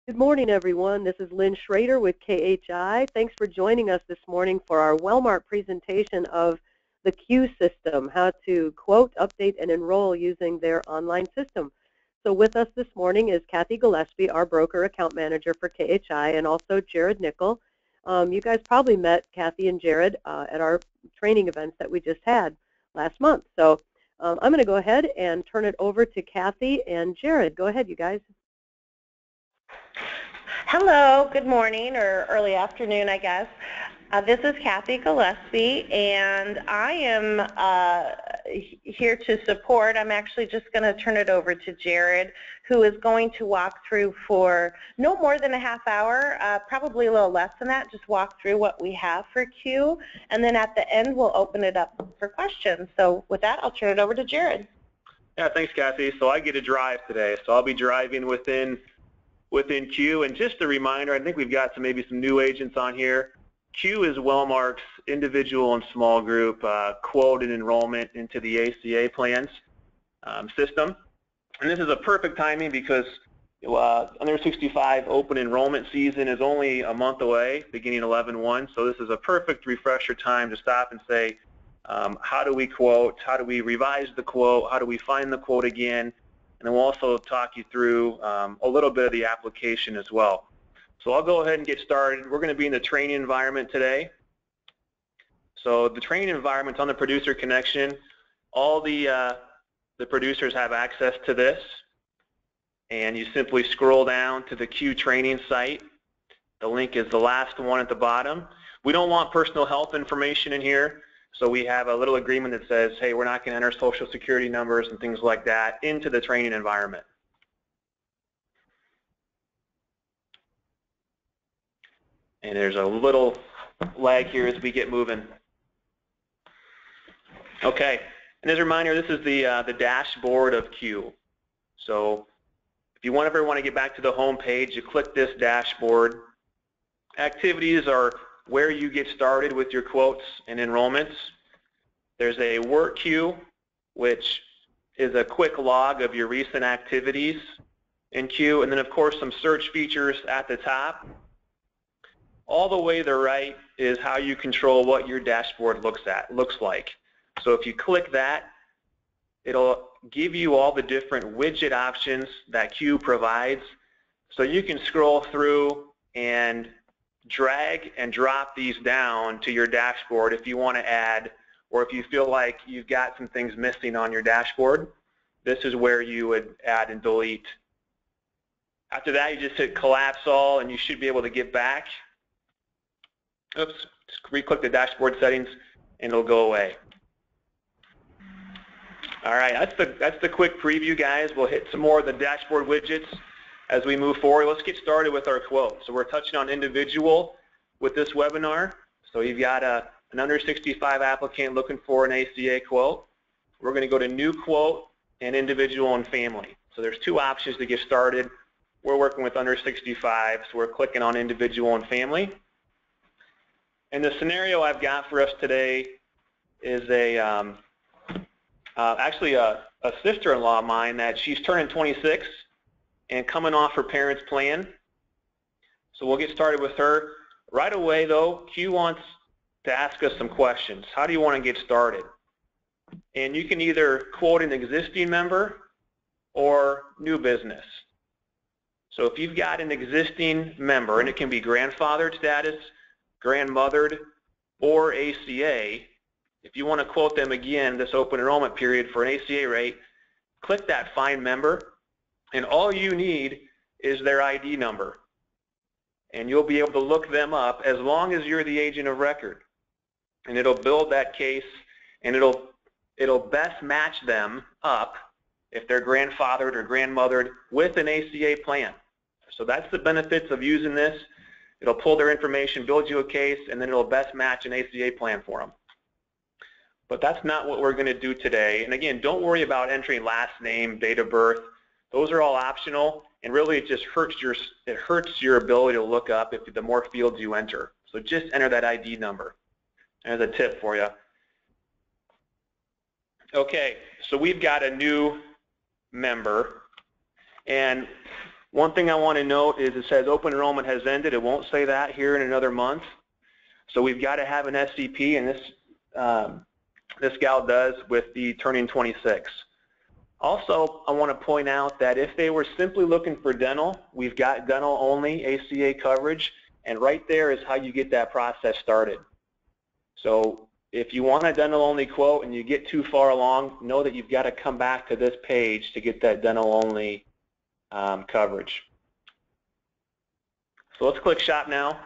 Good morning, everyone. This is Lynn Schrader with KHI. Thanks for joining us this morning for our Wellmark presentation of the Q system, how to quote, update, and enroll using their online system. So with us this morning is Kathy Gillespie, our broker account manager for KHI, and also Jared Nickel. You guys probably met Kathy and Jared at our training events that we just had last month. So I'm going to go ahead and turn it over to Kathy and Jared. Go ahead, you guys. Hello, good morning or early afternoon, I guess. This is Kathy Gillespie, and I am here to support. I'm actually just going to turn it over to Jared, who is going to walk through for no more than a half hour, probably a little less than that, just walk through what we have for Q, and then at the end we'll open it up for questions. So with that, I'll turn it over to Jared. Yeah, thanks, Kathy. So I get to drive today, so I'll be driving within Q. And just a reminder, I think we've got maybe some new agents on here. Q is Wellmark's individual and small group quote and enrollment into the ACA plans system. And this is a perfect timing because under 65 open enrollment season is only a month away, beginning 11/1. So this is a perfect refresher time to stop and say, how do we quote? How do we revise the quote? How do we find the quote again? And then we'll also talk you through a little bit of the application as well. So I'll go ahead and get started. We're going to be in the training environment today. So the training environment's on the producer connection. All the producers have access to this. And you simply scroll down to the Q training site. The link is the last one at the bottom. We don't want personal health information in here. So we have a little agreement that says, hey, we're not going to enter social security numbers and things like that into the training environment. And there's a little lag here as we get moving. Okay, and as a reminder, this is the dashboard of Q. So if you ever want to get back to the home page, you click this dashboard. Activities are where you get started with your quotes and enrollments. There's a work queue, which is a quick log of your recent activities in Q, and then of course some search features at the top. All the way to the right is how you control what your dashboard looks like. So if you click that, it'll give you all the different widget options that Q provides. So you can scroll through and drag and drop these down to your dashboard if you want to add, or if you feel like you've got some things missing on your dashboard. This is where you would add and delete. After that, you just hit collapse all and you should be able to get back. Oops, just re-click the dashboard settings and it'll go away. All right, that's the quick preview, guys. We'll hit some more of the dashboard widgets as we move forward. Let's get started with our quote. So we're touching on individual with this webinar. So you've got an under 65 applicant looking for an ACA quote. We're going to go to new quote and individual and family. So there's two options to get started. We're working with under 65, so we're clicking on individual and family. And the scenario I've got for us today is actually a sister-in-law of mine that she's turning 26 and coming off her parents' plan. So we'll get started with her. Right away though, Q wants to ask us some questions. How do you want to get started? And you can either quote an existing member or new business. So if you've got an existing member, and it can be grandfathered status, grandmothered, or ACA, if you want to quote them again this open enrollment period for an ACA rate, click that Find Member, and all you need is their ID number. And you'll be able to look them up as long as you're the agent of record. And it'll build that case, and it'll best match them up if they're grandfathered or grandmothered with an ACA plan. So that's the benefits of using this. It'll pull their information, build you a case, and then it'll best match an ACA plan for them. But that's not what we're going to do today. And again, don't worry about entering last name, date of birth. Those are all optional, and really it just hurts your ability to look up if the more fields you enter. So just enter that ID number. There's a tip for you. Okay, so we've got a new member, and One thing I want to note is it says open enrollment has ended. It won't say that here in another month. So we've got to have an SCP, and this gal does with the turning 26. Also, I want to point out that if they were simply looking for dental, we've got dental only ACA coverage, and right there is how you get that process started. So if you want a dental only quote and you get too far along, know that you've got to come back to this page to get that dental only coverage. So let's click shop now,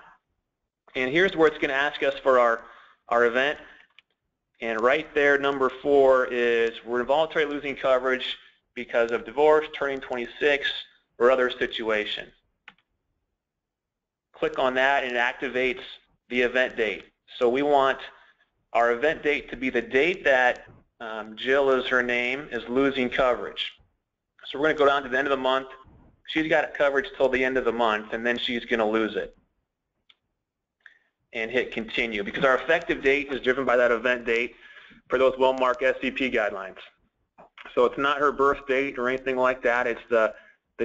and here's where it's going to ask us for our event. And right there, number 4 is we're involuntarily losing coverage because of divorce, turning 26, or other situation. Click on that and it activates the event date. So we want our event date to be the date that Jill is her name, is losing coverage. So we're going to go down to the end of the month. She's got coverage till the end of the month, and then she's going to lose it. And hit continue, because our effective date is driven by that event date for those Wellmark SCP guidelines. So it's not her birth date or anything like that. It's the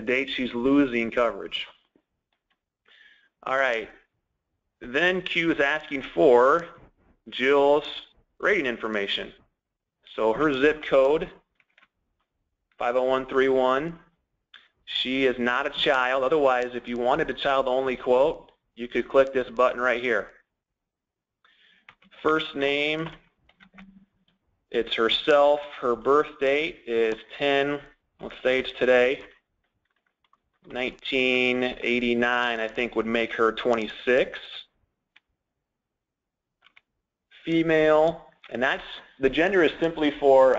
date she's losing coverage. All right. Then Q is asking for Jill's rating information. So her zip code, 50131. She is not a child. Otherwise, if you wanted a child-only quote, you could click this button right here. First name, it's herself. Her birth date is 10, let's say it's today, 1989, I think would make her 26. Female, and that's, the gender is simply for,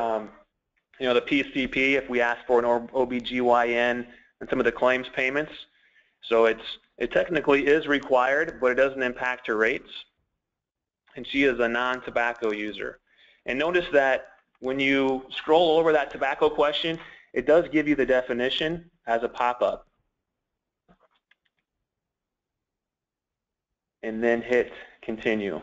you know, the PCP if we ask for an OBGYN and some of the claims payments. So it technically is required, but it doesn't impact her rates. And she is a non-tobacco user. And notice that when you scroll over that tobacco question, it does give you the definition as a pop-up. And then hit continue.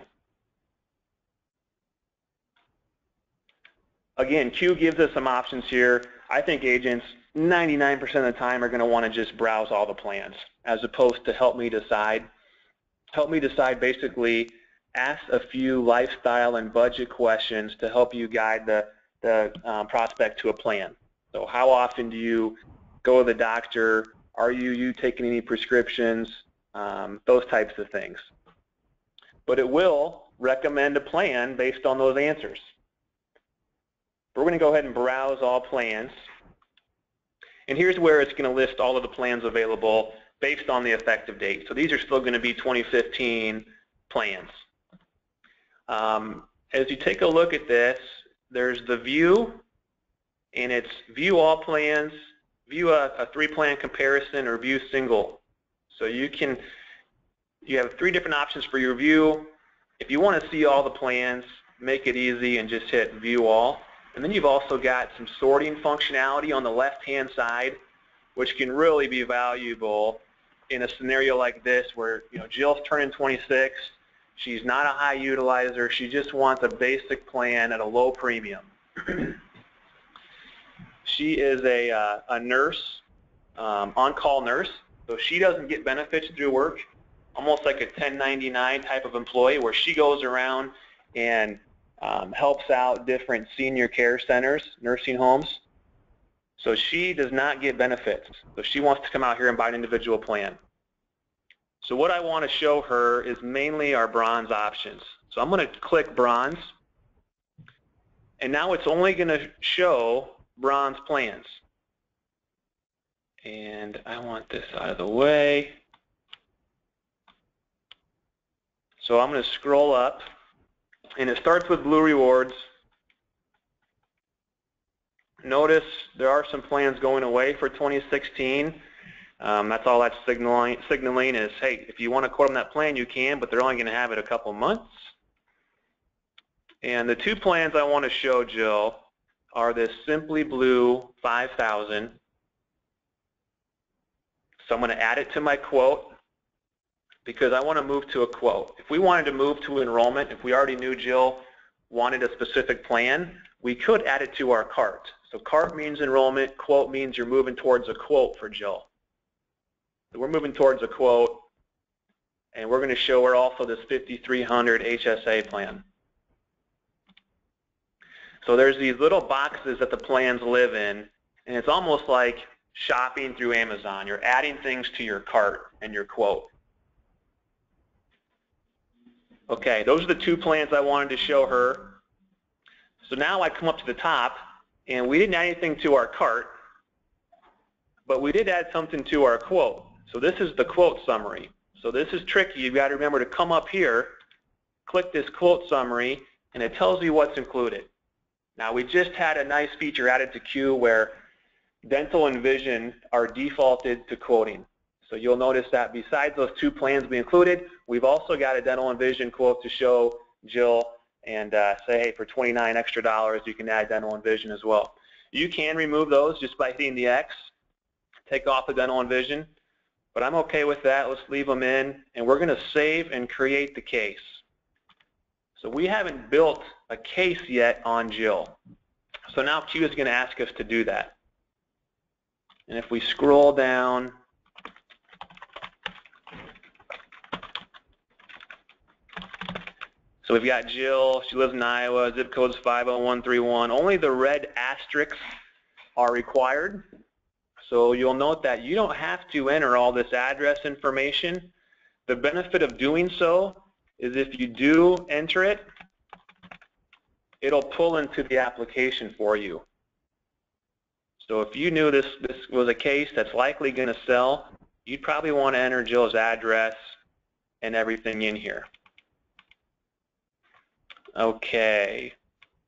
Again, Q gives us some options here. I think agents 99% of the time are going to want to just browse all the plans as opposed to help me decide. Help me decide basically ask a few lifestyle and budget questions to help you guide the prospect to a plan. So how often do you go to the doctor? Are you taking any prescriptions? Those types of things. But it will recommend a plan based on those answers. We're going to go ahead and browse all plans. And here's where it's going to list all of the plans available based on the effective date. So these are still going to be 2015 plans. As you take a look at this, there's the view, and it's view all plans, view a 3-plan comparison, or view single. So you have 3 different options for your view. If you want to see all the plans, make it easy and just hit view all. And then you've also got some sorting functionality on the left-hand side, which can really be valuable in a scenario like this where, you know, Jill's turning 26. She's not a high utilizer. She just wants a basic plan at a low premium. She is a nurse, on-call nurse, so she doesn't get benefits through work, almost like a 1099 type of employee where she goes around and helps out different senior care centers, nursing homes. So she does not get benefits. So she wants to come out here and buy an individual plan. So what I want to show her is mainly our bronze options. So I'm going to click bronze. And now it's only going to show bronze plans. And I want this out of the way. So I'm going to scroll up. And it starts with Blue Rewards. Notice there are some plans going away for 2016. That's all that's signaling is, hey, if you want to quote on that plan, you can, but they're only going to have it a couple months. And the 2 plans I want to show Jill are this Simply Blue 5000. So I'm going to add it to my quote because I want to move to a quote. If we wanted to move to enrollment, if we already knew Jill wanted a specific plan, we could add it to our cart. So cart means enrollment, quote means you're moving towards a quote for Jill. So we're moving towards a quote, and we're going to show her also this 5300 HSA plan. So there's these little boxes that the plans live in, and it's almost like shopping through Amazon. You're adding things to your cart and your quote. Okay, those are the two plans I wanted to show her. So now I come up to the top, and we didn't add anything to our cart, but we did add something to our quote. So this is the quote summary. So this is tricky. You've got to remember to come up here, click this quote summary, and it tells you what's included. Now we just had a nice feature added to Q where dental and vision are defaulted to quoting. So you'll notice that besides those two plans we included, we've also got a dental and vision quote to show Jill and say, hey, for $29 extra, you can add dental and vision as well. You can remove those just by hitting the X, take off the dental and vision, but I'm okay with that. Let's leave them in, and we're going to save and create the case. So we haven't built a case yet on Jill. So now Q is going to ask us to do that. And if we scroll down, so we've got Jill. She lives in Iowa. Zip code's 50131. Only the red asterisks are required. So you'll note that you don't have to enter all this address information. The benefit of doing so is if you do enter it, it'll pull into the application for you. So if you knew this was a case that's likely going to sell, you'd probably want to enter Jill's address and everything in here. Okay.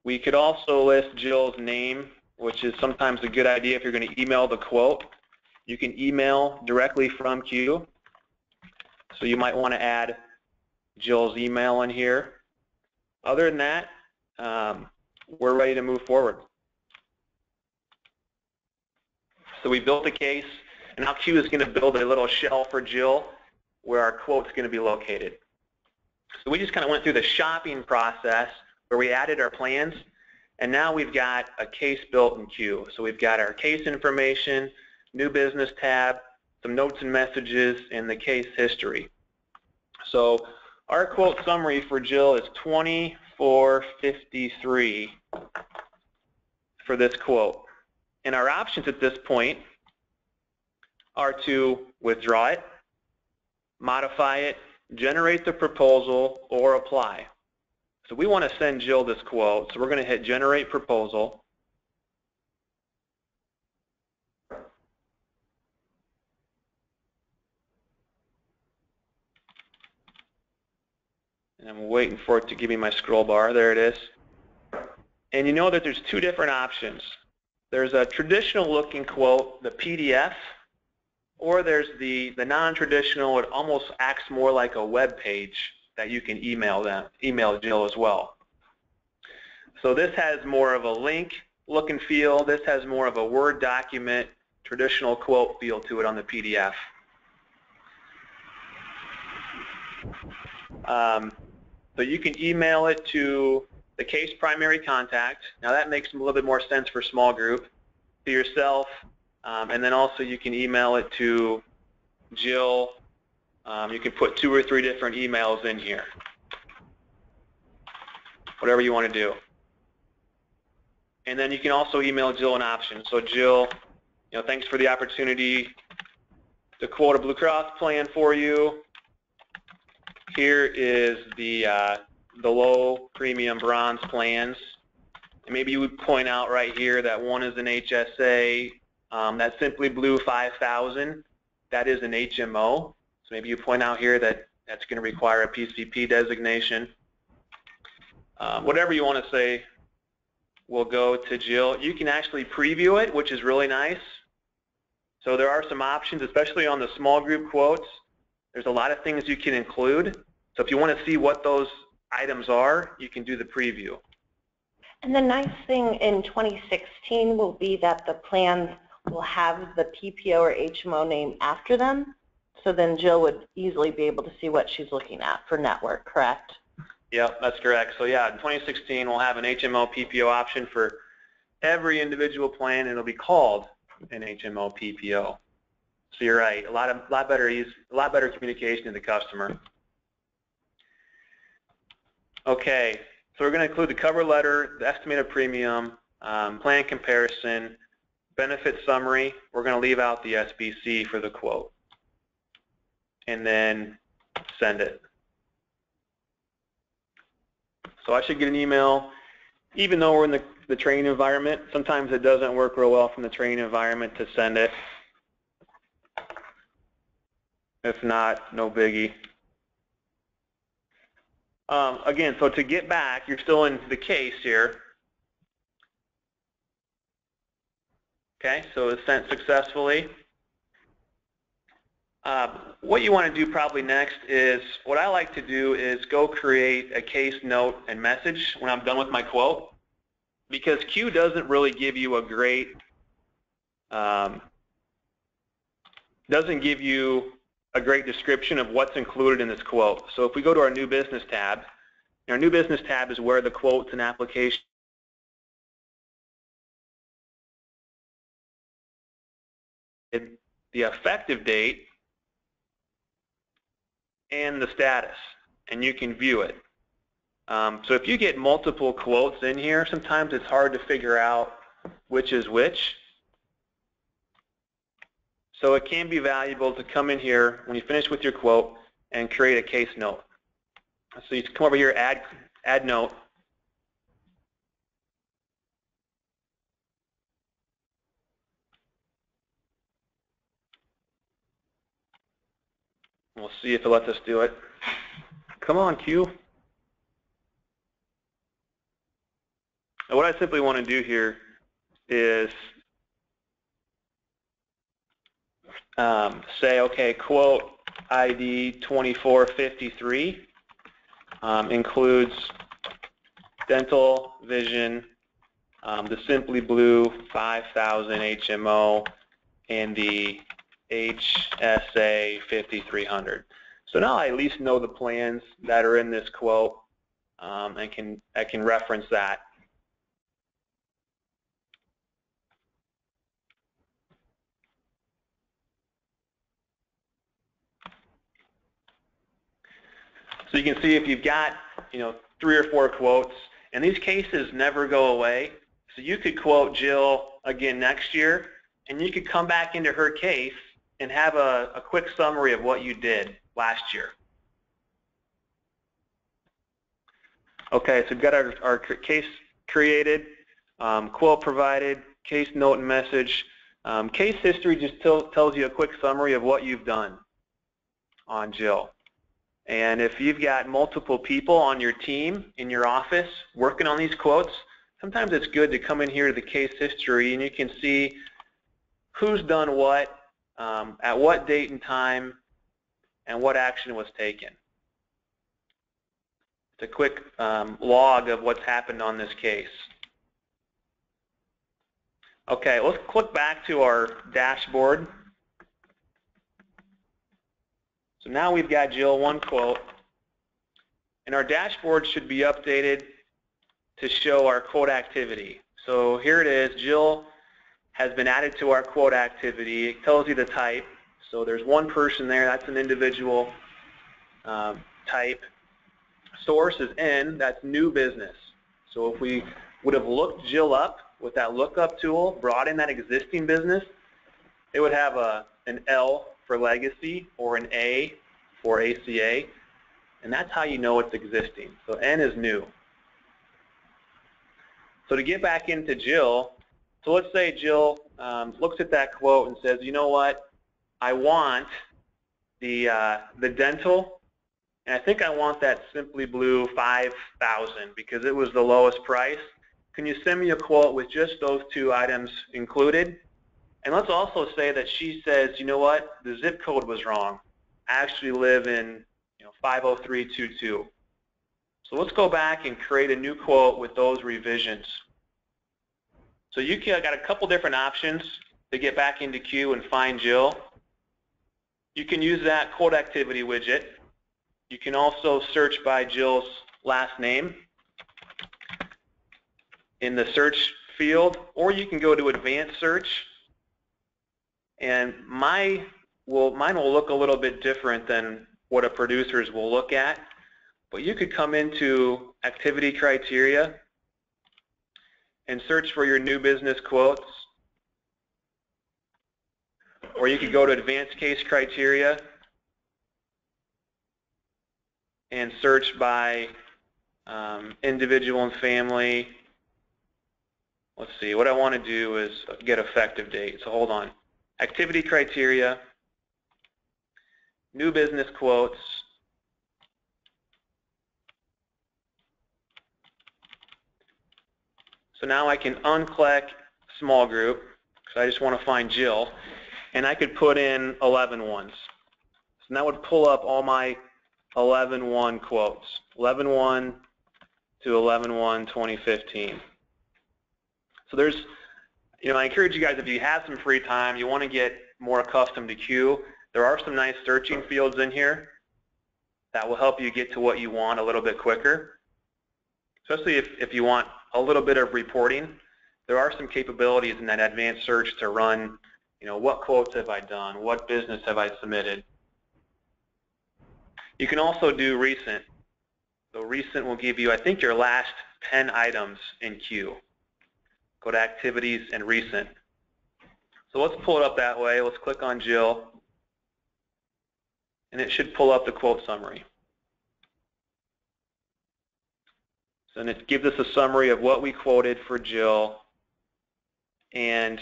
We could also list Jill's name, which is sometimes a good idea if you're going to email the quote. You can email directly from Q. So you might want to add Jill's email in here. Other than that, we're ready to move forward. So we built a case, and now Q is going to build a little shell for Jill where our quote's going to be located. So we just kind of went through the shopping process where we added our plans, and now we've got a case built in Q. So we've got our case information, new business tab, some notes and messages, and the case history. So our quote summary for Jill is $24.53 for this quote. And our options at this point are to withdraw it, modify it, generate the proposal, or apply. So we want to send Jill this quote, so we're going to hit Generate Proposal. And I'm waiting for it to give me my scroll bar. There it is. And you know that there's two different options. There's a traditional looking quote, the PDF, or there's the non-traditional. It almost acts more like a web page that you can email Jill as well. So this has more of a link look and feel. This has more of a Word document, traditional quote feel to it on the PDF. So you can email it to the case primary contact. Now that makes a little bit more sense for small group, to yourself, and then also you can email it to Jill. You can put 2 or 3 different emails in here, whatever you want to do. And then you can also email Jill an option. So Jill, thanks for the opportunity to quote a Blue Cross plan for you. Here is the low premium bronze plans. And maybe you would point out right here that one is an HSA. That Simply Blue 5000, that is an HMO. So maybe you point out here that that's going to require a PCP designation. Whatever you want to say will go to Jill. You can actually preview it, which is really nice. So there are some options, especially on the small group quotes. There's a lot of things you can include. So if you want to see what those items are, you can do the preview. And the nice thing in 2016 will be that the plans will have the PPO or HMO name after them. So then Jill would easily be able to see what she's looking at for network, correct? Yep, that's correct. So yeah, in 2016 we'll have an HMO PPO option for every individual plan, and it'll be called an HMO PPO. So you're right, a lot better communication to the customer. Okay, so we're going to include the cover letter, the estimated premium, plan comparison, benefit summary. We're going to leave out the SBC for the quote, and then send it. So I should get an email, even though we're in the training environment. Sometimes it doesn't work real well from the training environment to send it. If not, no biggie. Again, so to get back, you're still in the case here. Okay, so it's sent successfully. What you want to do probably next is, what I like to do is go create a case note and message when I'm done with my quote, because Q doesn't really give you a great, description of what's included in this quote. So if we go to our new business tab, our new business tab is where the quotes and application the effective date and the status, and you can view it. So if you get multiple quotes in here, sometimes it's hard to figure out which is which. So it can be valuable to come in here when you finish with your quote and create a case note. So you come over here, add note. We'll see if it lets us do it. Come on, Q. And what I simply want to do here is say, okay, quote ID 2453 includes dental, vision, the Simply Blue 5000 HMO, and the HSA 5300. So now I at least know the plans that are in this quote, and I can reference that. So you can see if you've got 3 or 4 quotes, and these cases never go away. So you could quote Jill again next year, and you could come back into her case and have a quick summary of what you did last year. Okay, so we've got our case created, quote provided, case note and message. Case history just tells you a quick summary of what you've done on Jill. And if you've got multiple people on your team in your office working on these quotes, sometimes it's good to come in here to the case history and you can see who's done what, at what date and time, and what action was taken. It's a quick log of what's happened on this case. Okay, let's click back to our dashboard. So now we've got Jill one quote, and our dashboard should be updated to show our quote activity. So here it is, Jill has been added to our quote activity. It tells you the type. So there's one person there, that's an individual type. Source is N, that's new business. So if we would have looked Jill up with that lookup tool, brought in that existing business, it would have an L for legacy or an A for ACA, and that's how you know it's existing. So N is new. So to get back into Jill, so let's say Jill looks at that quote and says, you know what, I want the dental, and I think I want that Simply Blue 5000 because it was the lowest price. Can you send me a quote with just those 2 items included? And let's also say that she says, you know what, the zip code was wrong. I actually live in 50322. So let's go back and create a new quote with those revisions. So you got a couple different options to get back into Q and find Jill. You can use that quote activity widget. You can also search by Jill's last name in the search field, or you can go to advanced search. And my mine will look a little bit different than what a producer's will look at, but you could come into activity criteria and search for your new business quotes, or you could go to advanced case criteria and search by individual and family. Let's see, what I want to do is get effective date, so hold on. Activity criteria, new business quotes, so now I can unclick small group, because I just want to find Jill, and I could put in 11-1s. So that would pull up all my 11-1 quotes, 11-1 to 11-1-2015. So there's, I encourage you guys, if you have some free time, you want to get more accustomed to Q, there are some nice searching fields in here that will help you get to what you want a little bit quicker. Especially if you want a little bit of reporting, there are some capabilities in that advanced search to run, what quotes have I done, what business have I submitted. You can also do recent. So recent will give you, I think, your last 10 items in Q. Go to activities and recent. So let's pull it up that way. Let's click on Jill, and it should pull up the quote summary. So then it gives us a summary of what we quoted for Jill, and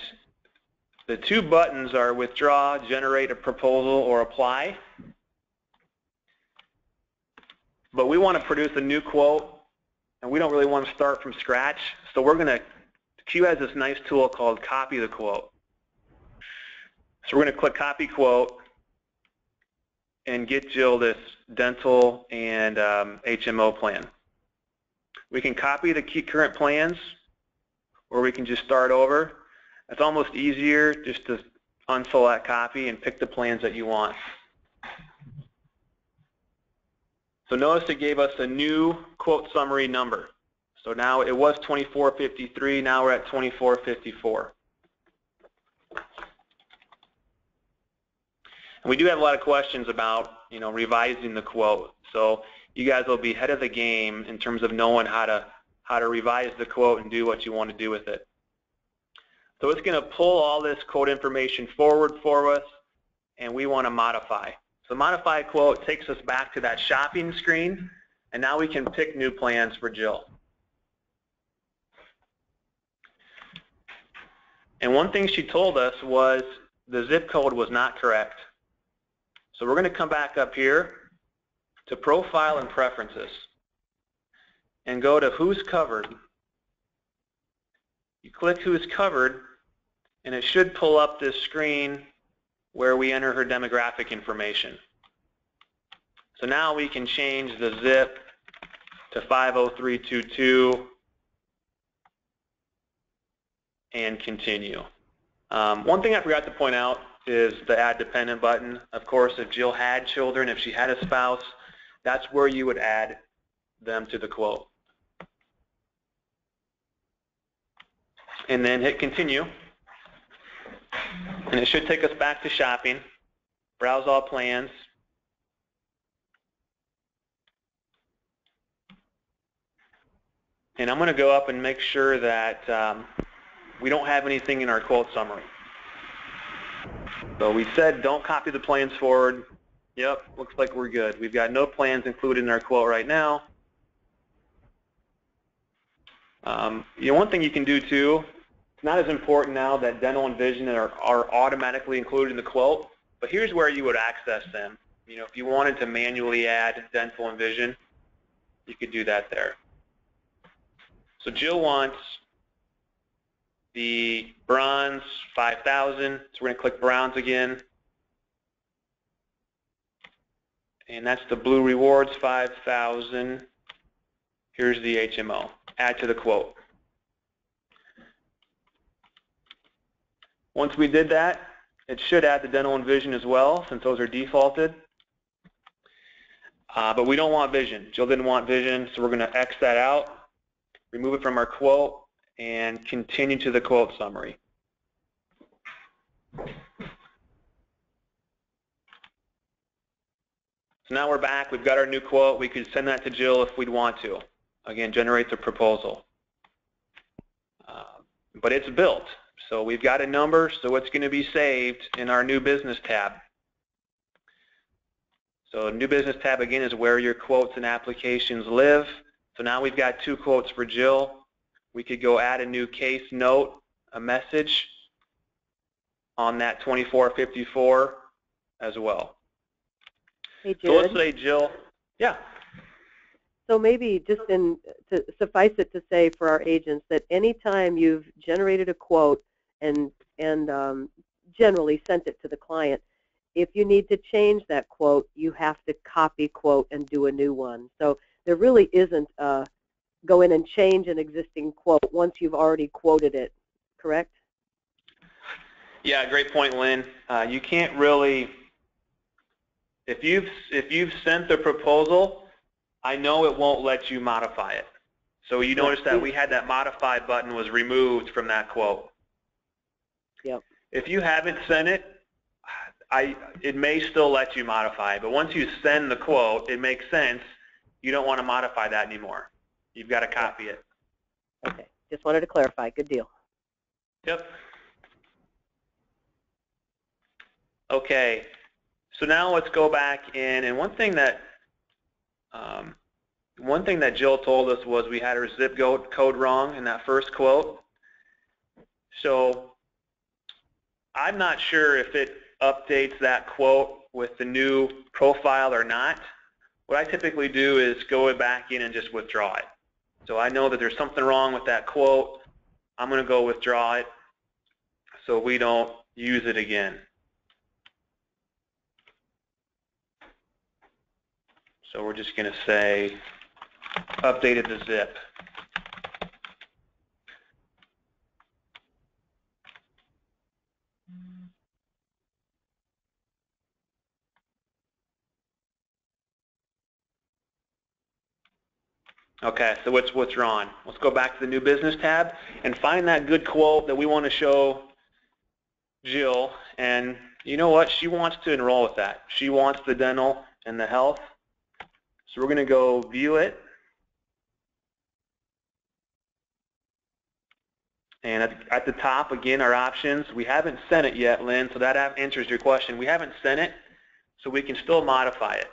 the two buttons are withdraw, generate a proposal, or apply. But we want to produce a new quote, and we don't really want to start from scratch, so we're going to, Q has this nice tool called copy the quote. So we're going to click copy quote and get Jill this dental and HMO plan. We can copy the current plans, or we can just start over. It's almost easier just to unselect copy and pick the plans that you want. So notice it gave us a new quote summary number. So now it was 2453, now we're at 2454. And we do have a lot of questions about, revising the quote. So you guys will be ahead of the game in terms of knowing how to revise the quote and do what you want to do with it. So it's going to pull all this quote information forward for us, and we want to modify. So modify quote takes us back to that shopping screen, and now we can pick new plans for Jill. And one thing she told us was the zip code was not correct. So we're going to come back up here to Profile and Preferences and go to Who's Covered. You click Who's Covered, and it should pull up this screen where we enter her demographic information. So now we can change the zip to 50322 and continue. One thing I forgot to point out is the Add Dependent button. Of course, if Jill had children, if she had a spouse, that's where you would add them to the quote. And then hit Continue. And it should take us back to shopping. Browse all plans. And I'm going to go up and make sure that we don't have anything in our quote summary. So we said don't copy the plans forward. Yep, looks like we're good. We've got no plans included in our quote right now. One thing you can do too, it's not as important now that dental and vision are automatically included in the quote, but here's where you would access them. If you wanted to manually add dental and vision, you could do that there. So Jill wants the bronze 5,000, so we're going to click bronze again. And that's the blue rewards 5,000. Here's the HMO. Add to the quote. Once we did that, it should add the dental and vision as well, since those are defaulted. But we don't want vision. Jill didn't want vision, so we're going to X that out, remove it from our quote, and continue to the quote summary. So now we're back. We've got our new quote. We could send that to Jill if we'd want to. Again, generate the proposal. But it's built. So we've got a number, so it's going to be saved in our new business tab. So new business tab, again, is where your quotes and applications live. So now we've got 2 quotes for Jill. We could go add a new case note, a message on that 2454 as well. Hey, Jared. So let's say Jill, yeah. So maybe just to suffice it to say for our agents that anytime you've generated a quote and generally sent it to the client, if you need to change that quote, you have to copy quote and do a new one. So there really isn't a go in and change an existing quote once you've already quoted it, correct? Yeah, great point, Lynn. You can't really, if you've sent the proposal, I know it won't let you modify it. So you notice that we had that modify button was removed from that quote. Yep. If you haven't sent it, it may still let you modify it, but once you send the quote, it makes sense. You don't want to modify that anymore. You've got to copy it. Okay, just wanted to clarify. Good deal. Yep. Okay, so now let's go back in, and one thing that Jill told us was we had her zip code wrong in that first quote. So I'm not sure if it updates that quote with the new profile or not. What I typically do is go back in and just withdraw it. So I know that there's something wrong with that quote. I'm going to go withdraw it so we don't use it again. So we're just going to say updated the zip. Okay, so it's withdrawn. Let's go back to the new business tab and find that good quote that we want to show Jill. And you know what? She wants to enroll with that. She wants the dental and the health. So we're going to go view it. And at the top, again, our options. We haven't sent it yet, Lynn, so that answers your question. We haven't sent it, so we can still modify it.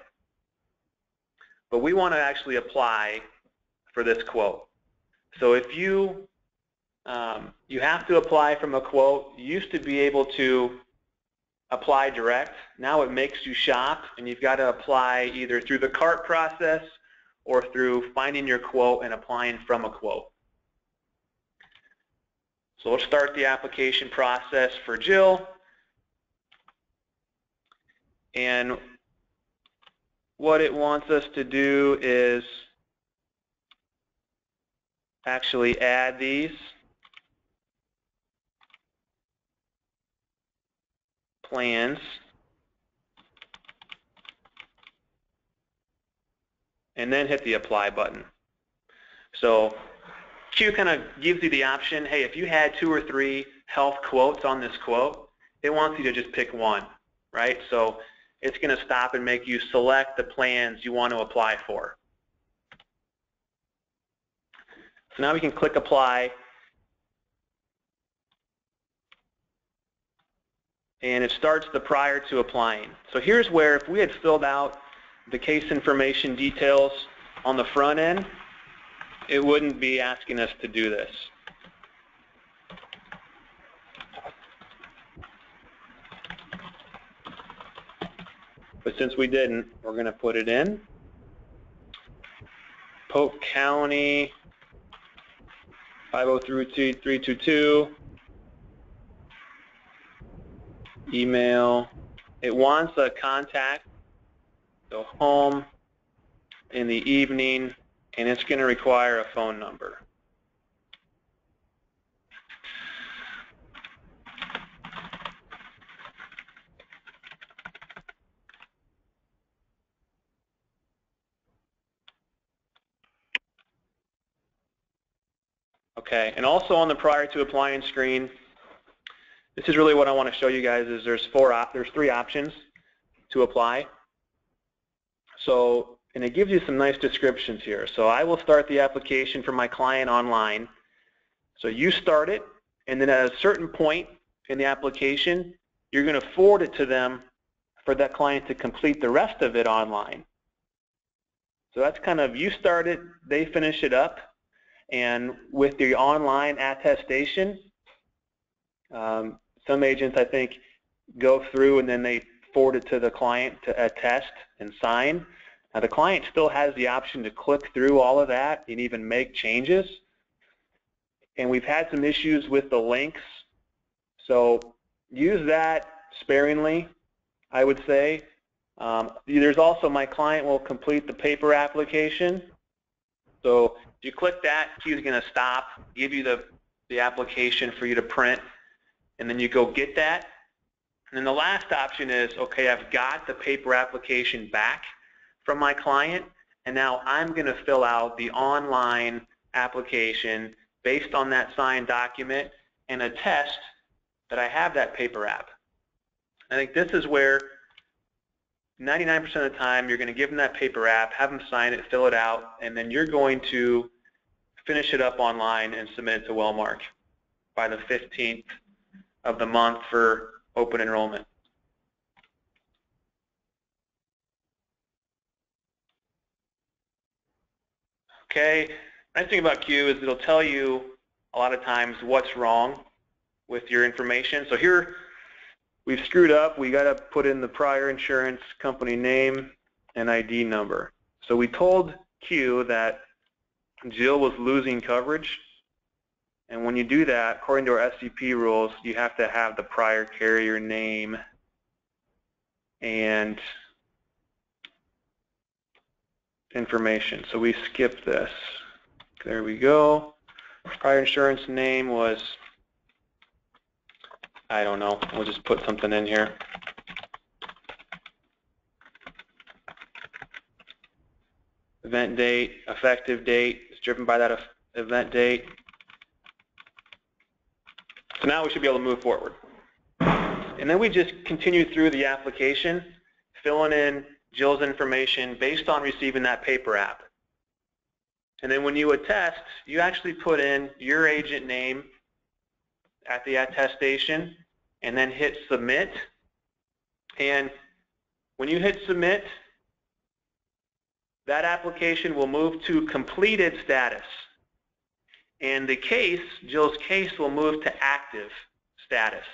But we want to actually apply for this quote. So if you have to apply from a quote. You used to be able to apply direct. Now it makes you shop, and you've got to apply either through the cart process or through finding your quote and applying from a quote. So let's start the application process for Jill. And what it wants us to do is actually add these plans and then hit the apply button. So Q kind of gives you the option, hey, if you had 2 or 3 health quotes on this quote, it wants you to just pick one, right? So it's going to stop and make you select the plans you want to apply for. So now we can click apply, and it starts the prior to applying. So here's where if we had filled out the case information details on the front end, it wouldn't be asking us to do this. But since we didn't, we're going to put it in. Polk County 50322, email. It wants a contact, so home in the evening, and it's going to require a phone number. Okay, and also on the prior to applying screen, this is really what I want to show you guys is there's 3 options to apply. So, and it gives you some nice descriptions here. So I will start the application for my client online. So you start it, and then at a certain point in the application, you're going to forward it to them for that client to complete the rest of it online. So that's kind of, you start it, they finish it up, and with the online attestation, some agents, I think, go through and then they forward it to the client to attest and sign. Now the client still has the option to click through all of that and even make changes. And we've had some issues with the links, so use that sparingly, I would say. There's also, my client will complete the paper application. So if you click that, Q's going to stop, give you the application for you to print, and then you go get that. And then the last option is, okay, I've got the paper application back from my client, and now I'm going to fill out the online application based on that signed document and attest that I have that paper app. I think this is where 99% of the time you're going to give them that paper app, have them sign it, fill it out, and then you're going to finish it up online and submit it to Wellmark by the 15th of the month for open enrollment. Okay, nice thing about Q is it'll tell you a lot of times what's wrong with your information. So here we've screwed up. We got to put in the prior insurance company name and ID number. So we told Q that Jill was losing coverage, and when you do that, according to our SCP rules, you have to have the prior carrier name and information. So we skipped this. There we go. Prior insurance name was, I don't know, we'll just put something in here. Event date, effective date is driven by that event date. So now we should be able to move forward. And then we just continue through the application, filling in Jill's information based on receiving that paper app. And then when you attest, you actually put in your agent name at the attestation and then hit submit. And when you hit submit, that application will move to completed status. And the case, Jill's case, will move to active status.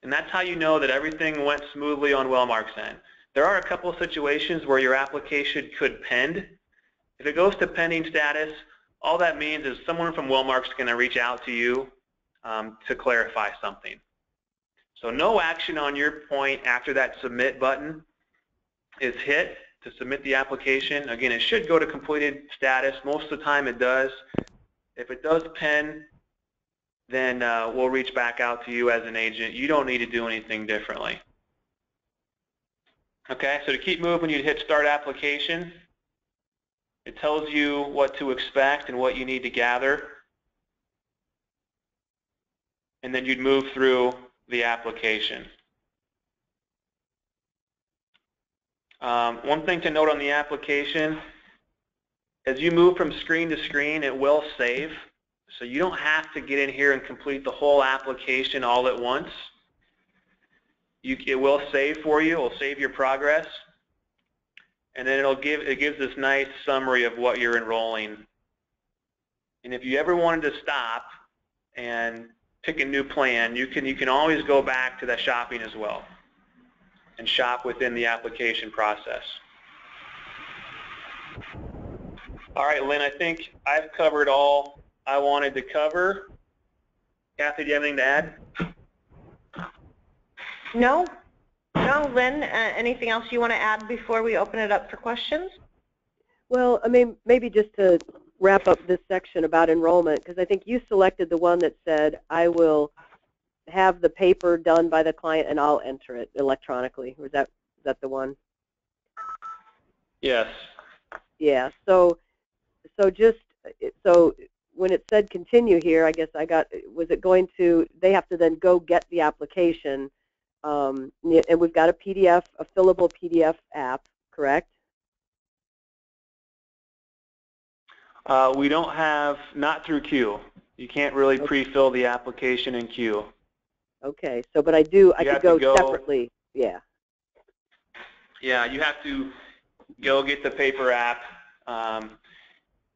And that's how you know that everything went smoothly on Wellmark's end. There are a couple of situations where your application could pend. If it goes to pending status, all that means is someone from Wellmark's going to reach out to you to clarify something. So no action on your point after that submit button is hit to submit the application. Again, it should go to completed status. Most of the time it does. If it does pen, then we'll reach back out to you as an agent. You don't need to do anything differently. Okay, so to keep moving, you'd hit start application. It tells you what to expect and what you need to gather. And then you'd move through the application. One thing to note on the application, as you move from screen to screen, it will save. So you don't have to get in here and complete the whole application all at once. It will save for you. It will save your progress. And then it gives this nice summary of what you're enrolling. And if you ever wanted to stop and pick a new plan, you can always go back to that shopping as well and shop within the application process. All right, Lynn, I think I've covered all I wanted to cover. Kathy, do you have anything to add? No, Lynn, anything else you want to add before we open it up for questions? Well, I mean, maybe just to wrap up this section about enrollment, because I think you selected the one that said, I will have the paper done by the client and I'll enter it electronically. Was that the one? Yes. Yeah, so when it said continue here, I guess was it going to, they have to then go get the application, and we've got a PDF, a fillable PDF app correct? We don't have, not through Q. You can't really pre-fill the application in Q. Okay, so but I could go separately, yeah. Yeah, you have to go get the paper app.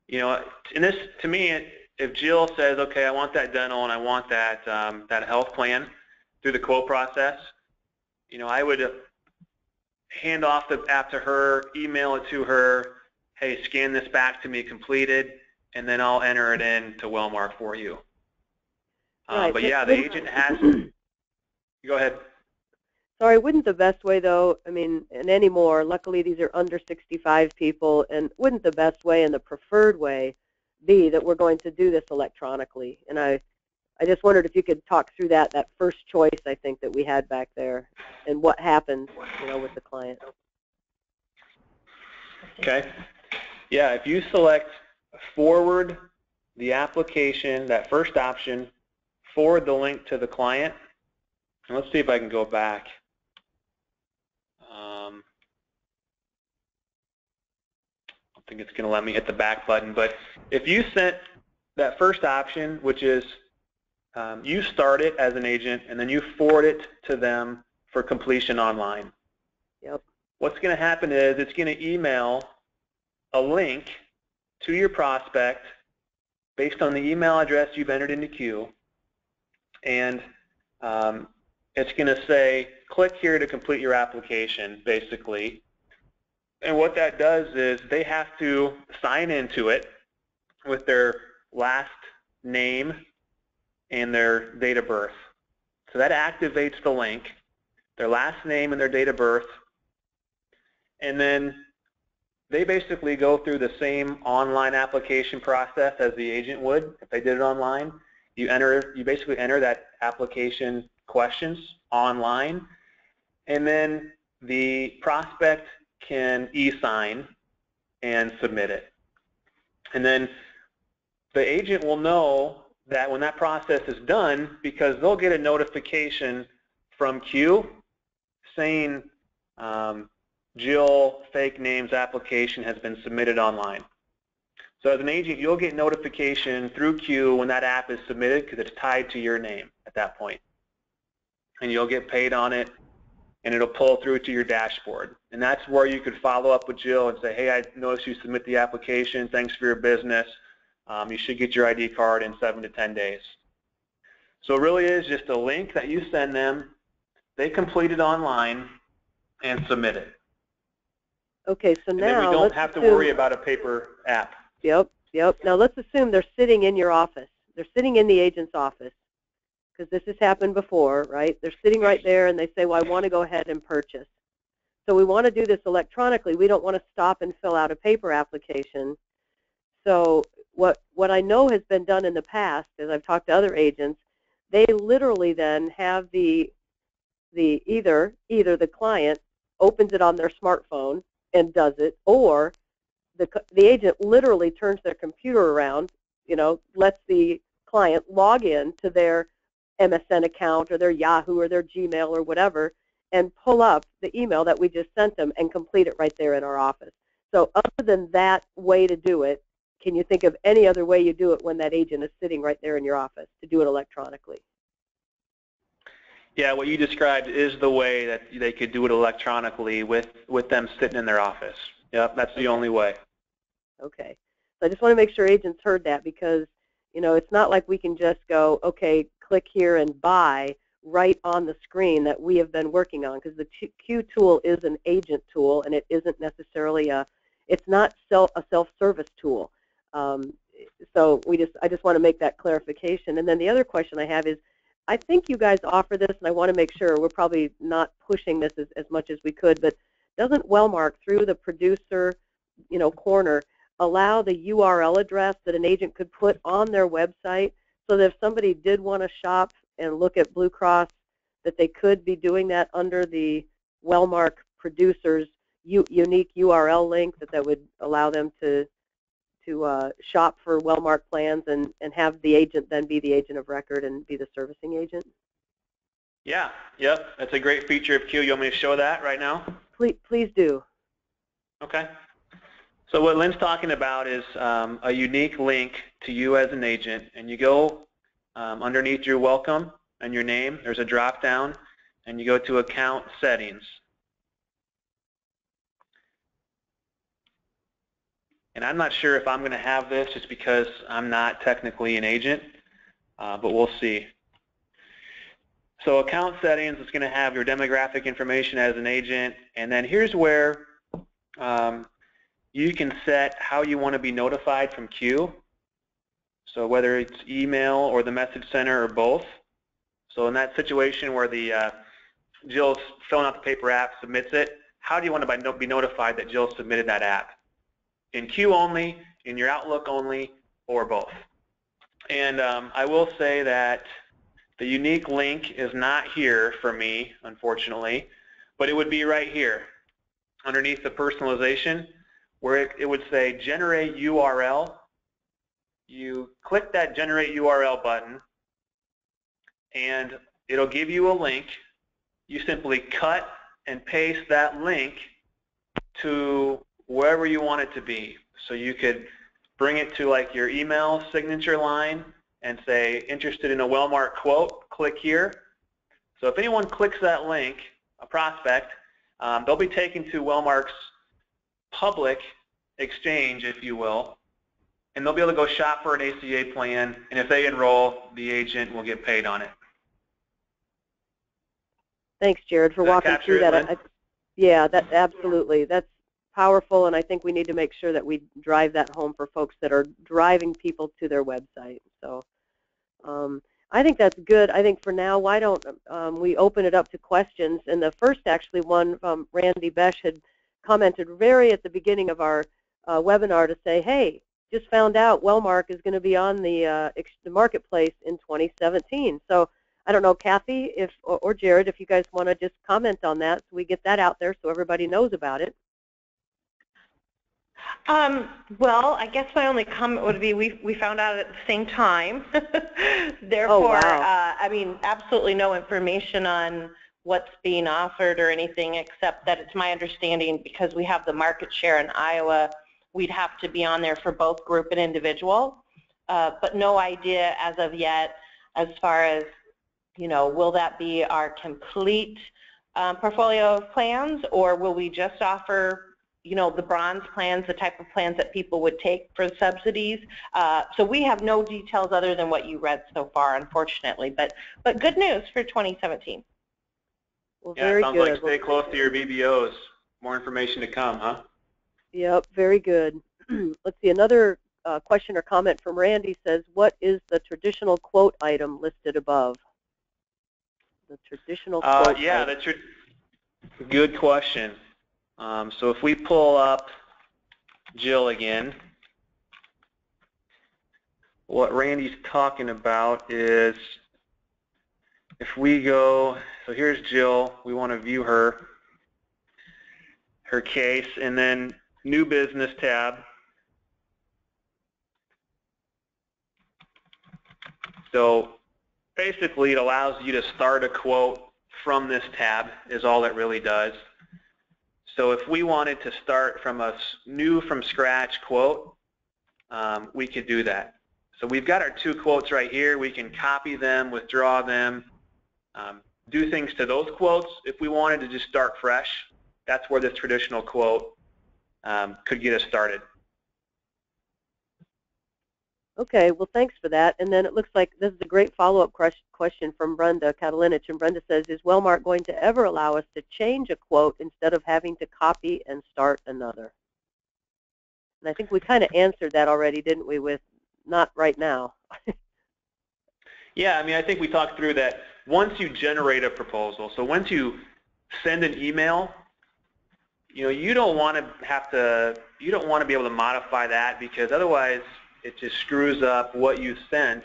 You know, and this, to me, if Jill says, okay, I want that dental and I want that that health plan through the quote process, you know, I would hand off the app to her, email it to her, hey, scan this back to me completed, and then I'll enter it in to Wellmark for you. Right. But yeah, the agent has, go ahead. Sorry, wouldn't the best way though, I mean, and anymore, luckily these are under 65 people, and wouldn't the best way and the preferred way be that we're going to do this electronically? And I just wondered if you could talk through that first choice I think that we had back there and what happens, you know, with the client. Okay. Yeah, if you select forward the application, that first option, forward the link to the client, and let's see if I can go back. I think it's going to let me hit the back button, but if you sent that first option, which is you start it as an agent and then you forward it to them for completion online. Yep. What's going to happen is it's going to email a link to your prospect based on the email address you've entered into Q, and it's going to say, click here to complete your application, basically. And what that does is they have to sign into it with their last name and their date of birth. So that activates the link, their last name and their date of birth, and then they basically go through the same online application process as the agent would if they did it online. You basically enter that application questions online, and then the prospect can e-sign and submit it. And then the agent will know that when that process is done, because they'll get a notification from Q saying Jill fake names application has been submitted online. So as an agent, you'll get notification through Q when that app is submitted because it's tied to your name at that point. And you'll get paid on it, and it'll pull through to your dashboard. And that's where you could follow up with Jill and say, hey, I noticed you submit the application. Thanks for your business. You should get your ID card in 7 to 10 days. So it really is just a link that you send them. They complete it online and submit it. Okay, so and now then we don't have to worry about a paper app. Yep, yep. Now let's assume they're sitting in your office. They're sitting in the agent's office, because this has happened before, right? They're sitting right there and they say, well, I want to go ahead and purchase. So we want to do this electronically. We don't want to stop and fill out a paper application. So what I know has been done in the past, as I've talked to other agents, they literally then have either the client opens it on their smartphone and does it, or the agent literally turns their computer around, you know, lets the client log in to their MSN account or their Yahoo or their Gmail or whatever and pull up the email that we just sent them and complete it right there in our office. So other than that way to do it, can you think of any other way you do it when that agent is sitting right there in your office to do it electronically? Yeah, what you described is the way that they could do it electronically with them sitting in their office. Yep, that's the only way. Okay. So I just want to make sure agents heard that, because, you know, it's not like we can just go, okay, click here and buy right on the screen that we have been working on, because the Q tool is an agent tool and it isn't necessarily it's not a self-service tool. So I just want to make that clarification. And then the other question I have is, I think you guys offer this, and I want to make sure we're probably not pushing this as much as we could, but doesn't Wellmark, through the producer, you know, corner, allow the URL address that an agent could put on their website, so that if somebody did want to shop and look at Blue Cross, that they could be doing that under the Wellmark producer's unique URL link that would allow them to shop for Wellmark plans and have the agent then be the agent of record and be the servicing agent? Yeah, yep, that's a great feature of Q. You want me to show that right now? Please do. Okay. So what Lynn's talking about is a unique link to you as an agent, and you go underneath your welcome and your name, there's a drop down, and you go to account settings. And I'm not sure if I'm going to have this just because I'm not technically an agent, but we'll see. So account settings is going to have your demographic information as an agent, and then here's where you can set how you want to be notified from Q. So whether it's email or the message center or both. So in that situation where the Jill's filling out the paper app, submits it, how do you want to be notified that Jill submitted that app? In Q only, in your Outlook only, or both? And I will say that the unique link is not here for me, unfortunately, but it would be right here underneath the personalization where it would say generate URL. You click that generate URL button and it'll give you a link. You simply cut and paste that link to wherever you want it to be. So you could bring it to like your email signature line and say interested in a Wellmark quote, click here. So if anyone clicks that link, a prospect, they'll be taken to Wellmark's public exchange, if you will, and they'll be able to go shop for an ACA plan, and if they enroll, the agent will get paid on it. Thanks, Jared, for walking through that. Yeah, that absolutely. That's powerful, and I think we need to make sure that we drive that home for folks that are driving people to their website. So I think that's good. I think for now, why don't we open it up to questions? And the first actually one, Randy Besh had commented very at the beginning of our webinar to say, hey, just found out Wellmark is going to be on the marketplace in 2017. So I don't know, Kathy or Jared, if you guys want to just comment on that so we get that out there so everybody knows about it. Well, I guess my only comment would be we found out at the same time. Therefore, oh, wow. I mean, absolutely no information on what's being offered or anything except that it's my understanding because we have the market share in Iowa, we'd have to be on there for both group and individual. But no idea as of yet as far as, you know, will that be our complete portfolio of plans, or will we just offer, you know, the bronze plans, the type of plans that people would take for the subsidies? So we have no details other than what you read so far, unfortunately. But good news for 2017. Well, yeah, very it sounds good. like stay close to your BBOs. More information to come, huh? Yep, very good. Let's see, another question or comment from Randy says, what is the traditional quote item listed above? The traditional quote yeah, item. that's a good question. So if we pull up Jill again, what Randy's talking about is if we go, so here's Jill, we want to view her case, and then new business tab. So basically it allows you to start a quote from this tab is all it really does. So if we wanted to start from a new from scratch quote, we could do that. So we've got our two quotes right here. We can copy them, withdraw them, do things to those quotes. If we wanted to just start fresh, that's where this traditional quote could get us started. Okay, well, thanks for that. And then it looks like this is a great follow-up question from Brenda Katalinich. And Brenda says, is Wellmark going to ever allow us to change a quote instead of having to copy and start another? And I think we kind of answered that already, didn't we, with not right now. Yeah, I mean, I think we talked through that once you generate a proposal, so once you send an email, you know, you don't want to be able to modify that, because otherwise it just screws up what you sent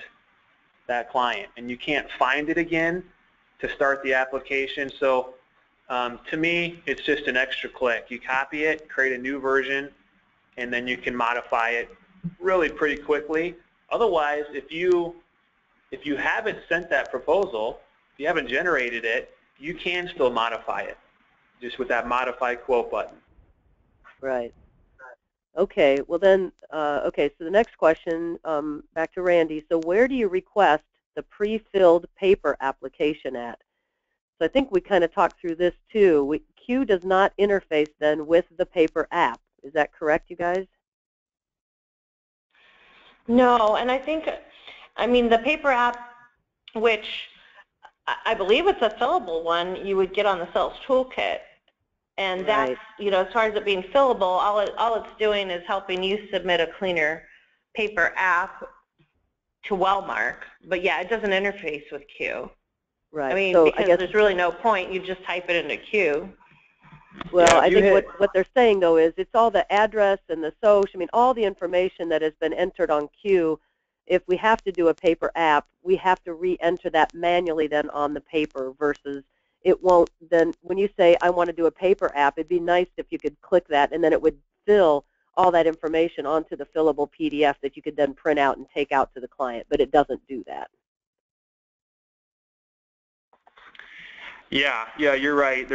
that client, and you can't find it again to start the application. So to me, it's just an extra click. You copy it, create a new version, and then you can modify it really pretty quickly. Otherwise, if you haven't sent that proposal, if you haven't generated it, you can still modify it just with that modify quote button. Right. Okay. Well then, okay. So the next question, back to Randy. So where do you request the pre-filled paper application at? So I think we kind of talked through this too. Q does not interface then with the paper app. Is that correct, you guys? No, and I think, I mean, the paper app, which I believe it's a fillable one, you would get on the sales toolkit. And that's, Right. as far as it being fillable, all it's doing is helping you submit a cleaner paper app to Wellmark. But yeah, it doesn't interface with Q. Right. I mean, so because I guess, there's really no point. You just type it into Q. well, Yeah, I think what they're saying though is it's all the address and the social. I mean, all the information that has been entered on Q. If we have to do a paper app, we have to re-enter that manually then on the paper versus it won't then, when you say I want to do a paper app, it'd be nice if you could click that and then it would fill all that information onto the fillable PDF that you could then print out and take out to the client, but it doesn't do that. Yeah, you're right.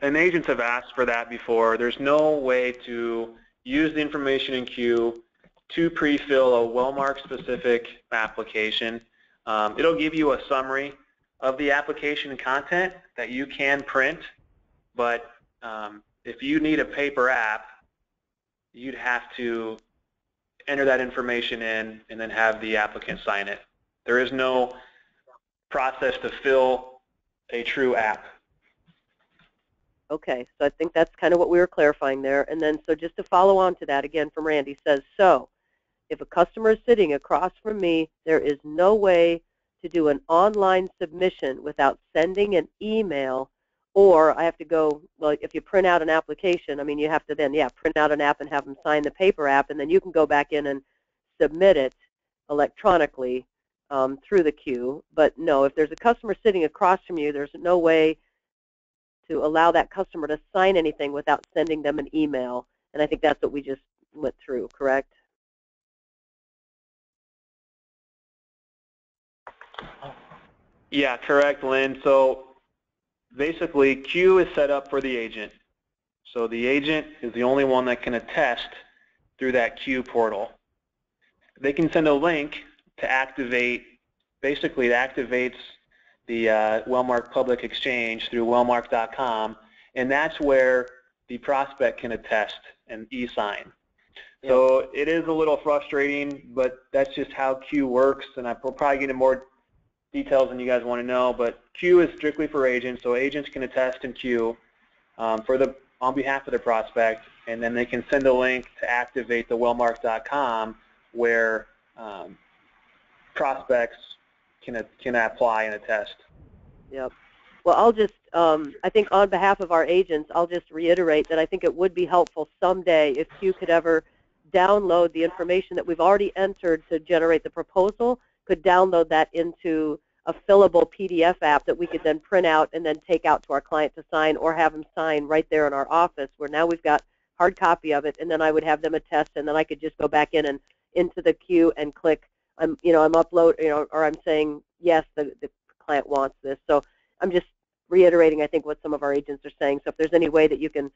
And agents have asked for that before. There's no way to use the information in Q to pre-fill a Wellmark-specific application. It'll give you a summary of the application content that you can print, but if you need a paper app, you'd have to enter that information in and then have the applicant sign it. There is no process to fill a true app. Okay, so I think that's kind of what we were clarifying there. And then, so just to follow on to that again from Randy, says, so if a customer is sitting across from me, there is no way to do an online submission without sending an email, or I have to go, well, if you print out an application, I mean, you have to then, print out an app and have them sign the paper app, and then you can go back in and submit it electronically through the queue. But no, if there's a customer sitting across from you, there's no way to allow that customer to sign anything without sending them an email. And I think that's what we just went through, correct? Yeah, correct, Lynn. So basically, Q is set up for the agent. So the agent is the only one that can attest through that Q portal. They can send a link to activate, basically it activates the Wellmark Public Exchange through wellmark.com, and that's where the prospect can attest and e-sign. Yep. So it is a little frustrating, but that's just how Q works, and we'll probably get into more details than you guys want to know, but Q is strictly for agents, so agents can attest in Q on behalf of the prospect, and then they can send a link to activate the wellmark.com where prospects can apply and attest. Yep. Well, I'll just, I think on behalf of our agents, I'll just reiterate that I think it would be helpful someday if Q could ever download the information that we've already entered to generate the proposal, could download that into a fillable PDF app that we could then print out and then take out to our client to sign, or have them sign right there in our office, where now we've got hard copy of it, and then I would have them attest, and then I could just go back in and into the queue and click, I'm upload, or I'm saying yes, the client wants this. So I'm just reiterating, I think, what some of our agents are saying. So if there's any way that you can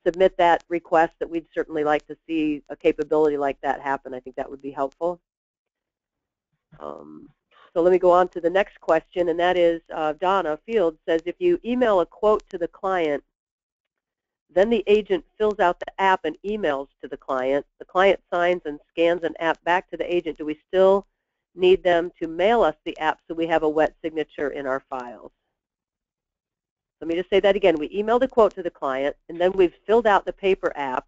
submit that request, that we'd certainly like to see a capability like that happen, I think that would be helpful. So let me go on to the next question, and that is Donna Field says, if you email a quote to the client, then the agent fills out the app and emails to the client signs and scans an app back to the agent, do we still need them to mail us the app so we have a wet signature in our files? Let me just say that again. We emailed a quote to the client, and then we've filled out the paper app.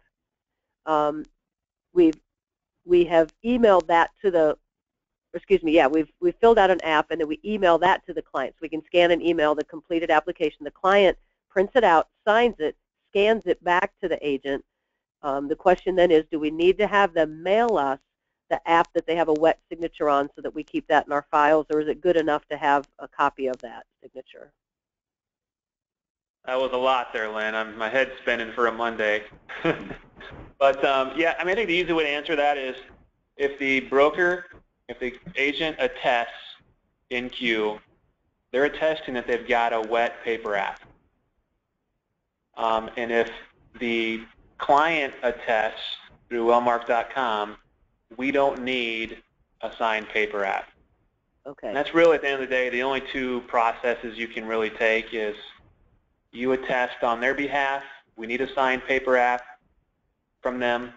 We have emailed that to the, we've filled out an app, and then we email that to the client. So we can scan and email the completed application. The client prints it out, signs it, scans it back to the agent. The question then is, do we need to have them mail us the app that they have a wet signature on so that we keep that in our files, or is it good enough to have a copy of that signature? That was a lot there, Lynn. My head's spinning for a Monday. But yeah, I think the easy way to answer that is if the agent attests in Q, they're attesting that they've got a wet paper app. And if the client attests through wellmark.com, we don't need a signed paper app. Okay. And that's really, at the end of the day, the only two processes you can really take is you attest on their behalf. We need a signed paper app from them.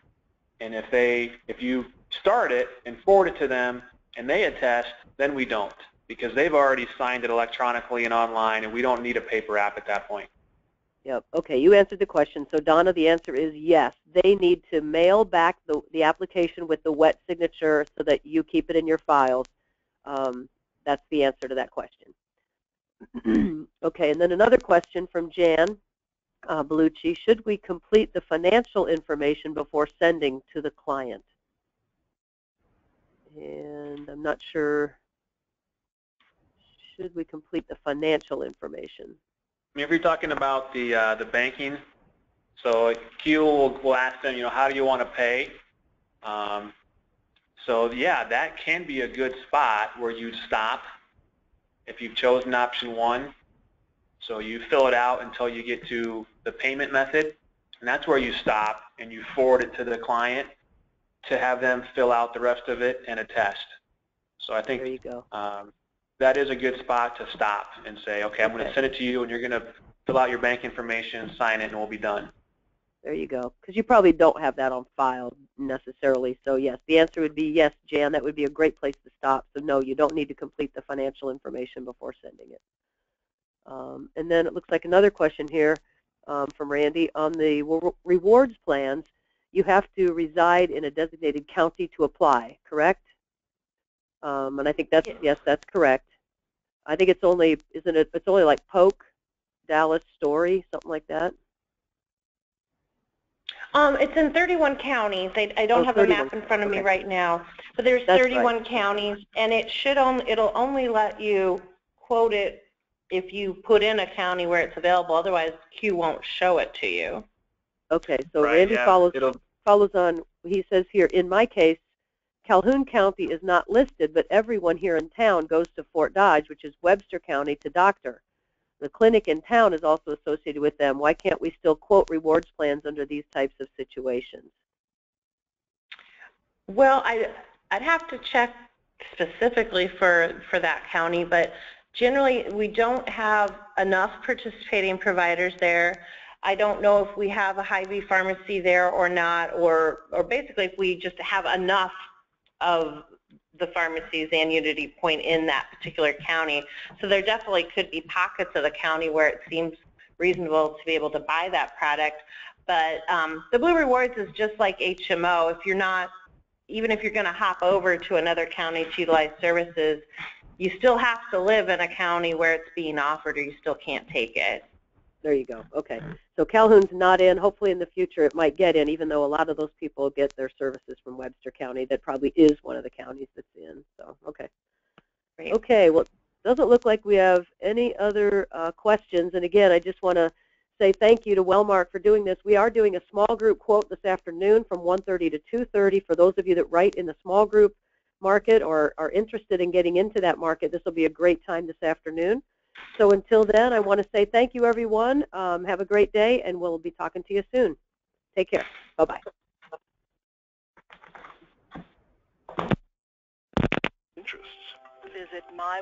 And if you start it and forward it to them and they attest, then we don't, because they've already signed it electronically and online, and we don't need a paper app at that point. Yep. Okay, you answered the question. So, Donna, the answer is yes. They need to mail back the application with the wet signature so that you keep it in your files. That's the answer to that question. Okay, and then another question from Jan Bellucci. Should we complete the financial information before sending to the client? And I'm not sure. Should we complete the financial information? I mean, if you're talking about the banking, so Q will ask them, how do you want to pay? So yeah, that can be a good spot where you stop if you've chosen option 1. So you fill it out until you get to the payment method, and that's where you stop and you forward it to the client to have them fill out the rest of it and attest. So I think there you go. That is a good spot to stop and say, okay, I'm going to send it to you, and you're going to fill out your bank information, sign it, and we'll be done. There you go. Because you probably don't have that on file necessarily. So yes, the answer would be yes, Jan. That would be a great place to stop. So no, you don't need to complete the financial information before sending it. And then it looks like another question here from Randy. On the rewards plans, you have to reside in a designated county to apply, correct? And I think that's, yes, that's correct. I think it's only, isn't it, it's only like Polk, Dallas, Story, something like that? It's in 31 counties. I don't have a map in front of me right now, but there's 31 counties, and it'll only let you quote it if you put in a county where it's available. Otherwise, Q won't show it to you. Okay, so Randy follows on. He says here, in my case, Calhoun County is not listed, but everyone here in town goes to Fort Dodge, which is Webster County, to doctor. The clinic in town is also associated with them. Why can't we still quote rewards plans under these types of situations? Well, I'd have to check specifically for that county, but generally we don't have enough participating providers there. I don't know if we have a Hy-Vee pharmacy there or not, or basically if we just have enough of the pharmacies and Unity Point in that particular county. So there definitely could be pockets of the county where it seems reasonable to be able to buy that product. But the Blue Rewards is just like HMO. If you're not, even if you're going to hop over to another county to utilize services, you still have to live in a county where it's being offered, or you still can't take it. There you go. Okay. So Calhoun's not in. Hopefully in the future it might get in, even though a lot of those people get their services from Webster County. That probably is one of the counties that's in. So, okay. Great. Okay. Well, it doesn't look like we have any other questions. And again, I just want to say thank you to Wellmark for doing this. We are doing a small group quote this afternoon from 1:30 to 2:30. For those of you that write in the small group market or are interested in getting into that market, this will be a great time this afternoon. So until then, I want to say thank you, everyone. Have a great day, and we'll be talking to you soon. Take care. Bye-bye. Interests. Visit my